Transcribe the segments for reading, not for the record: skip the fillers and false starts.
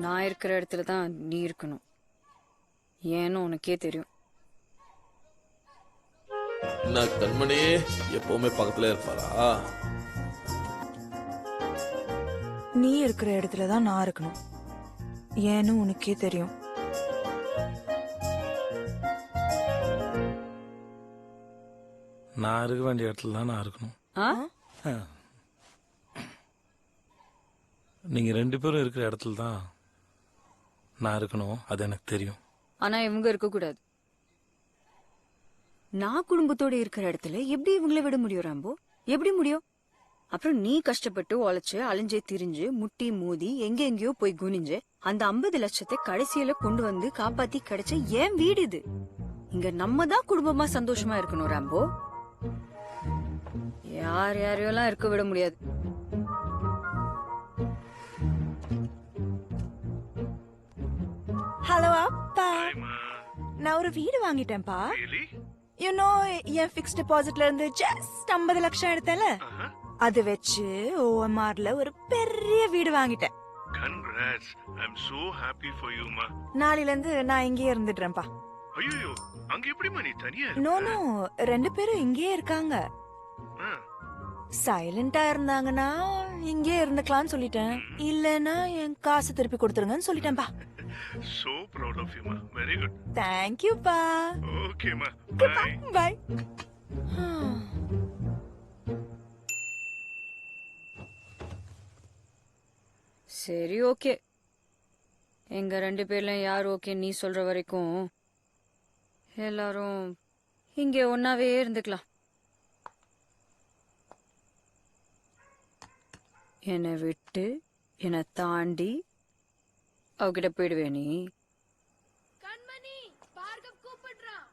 நான் இருக்கிற இடத்துல தான் நீ இருக்கணும். ஏன்னு உனக்கே தெரியும். நான் கண்மணி எப்பவுமே பக்கத்துல இருப்பாரா? நீ இருக்கிற இடத்துல தான் நான் இருக்கணும். ஏன்னு உனக்கே தெரியும். நான் இருக்க வேண்டிய இடத்துல தான் நான் இருக்கணும். நீங்க 2 பேரும் இருக்கிற இடத்துல தான் நான் இருக்கணும். அது எனக்கு தெரியும். ஆனா இவங்க இருக்க கூடாது. நான் குடும்பத்தோட இருக்கிற இடத்துல எப்படி இவங்கள விட முடியும் ராம்போ? எப்படி முடியும்? அப்புறம் நீ கஷ்டப்பட்டு உழைச்சு அலைஞ்சே திரிஞ்சு முட்டி மோதி எங்கெங்கயோ போய் குனிஞ்சு அந்த 50 லட்சத்தை கடைசியில கொண்டு வந்து காப்பாத்தி கிடைச்ச ஏன் வீடு இது. இங்க நம்ம தான் குடும்பமா சந்தோஷமா இருக்கணும் ராம்போ. யார் யாரையெல்லாம் இருக்க விட முடியாது. ஹலோ அப்பா, நான் ஒரு வீடு வாங்கிட்டேன்ப்பா. யூ நோ, என் ஃபிக்ஸ்ட் டெபாசிட்ல இருந்து ஜஸ்ட் 50 லட்சம் எடுத்தேன்ல, அது வச்சு ஓஎம்ஆர்ல ஒரு பெரிய வீடு வாங்கிட்டேன். Congrats. I'm so happy for you, ma. நாளையில இருந்து நான் இங்கேயே இருந்துடுறேன்ப்பா. ஐயோ, அங்க எப்படிமா நீ தனியா நோ இருக்க? நோ, 2 பேரும் இங்கேயே இருக்காங்க. ஆ, சைலண்டா இருந்தாங்கன்னா இங்கே இருந்துக்கலாம்னு சொல்லிட்டேன். இல்லன்னா என் காசு திருப்பி கொடுத்துருங்கன்னு சொல்லிட்டேன்பா. so proud of you, ma. Very good. தேங்க்யூப்பா. Okay, ma. Bye. பை. சரி, ஓகே. எங்க 2 பேர்ல யார் ஓகே நீ சொல்ற வரைக்கும் எல்லாரும் இங்க ஒன்னாவே இருந்துக்கலாம். என்னை விட்டு என்னை தாண்டி அவகிட்ட போயிடுவே நீ? கண்மணி, பார்கவ் கூப்பிடுறான்.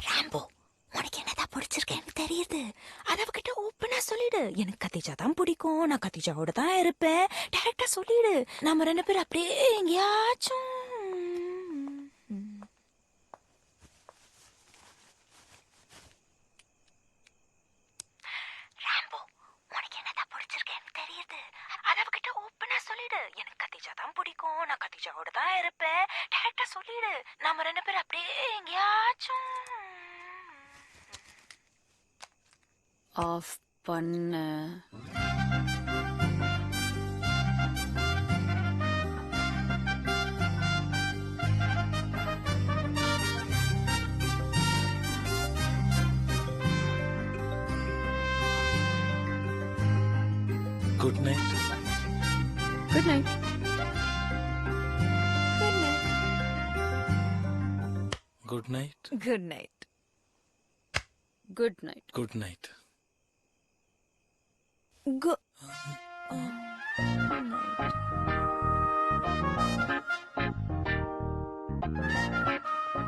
ராம்போ, உனக்கு என்னதான் பிடிச்சிருக்கேன்னு தெரியுது. அத அவகிட்ட ஓப்பனா சொல்லிடு. எனக்கு கத்திஜா தான் பிடிக்கும், நான் கத்திஜாவோட தான் இருப்பேன். டைரக்டா சொல்லிடு. நம்ம 2 பேரும் அப்படியே எங்கேயாச்சும். ராம்போ, உனக்கு என்னதான் பிடிச்சிருக்கேன்னு தெரியுது. அத அவகிட்ட ஓப்பனா சொல்லிடு. எனக்கு கத்திஜா தான் பிடிக்கும், நான் கத்திஜாவோட தான் இருப்பேன். டைரக்டா சொல்லிடு. நம்ம 2 பேரும் அப்படியே எங்கேயாச்சும். ஆஃப் பண்ண. Good night. Good night. Good night. Good night. Good night. Good night.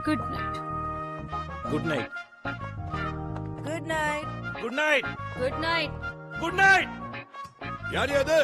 Good night. Good night. Good night. Good night. Good night. Good night. யார் அது?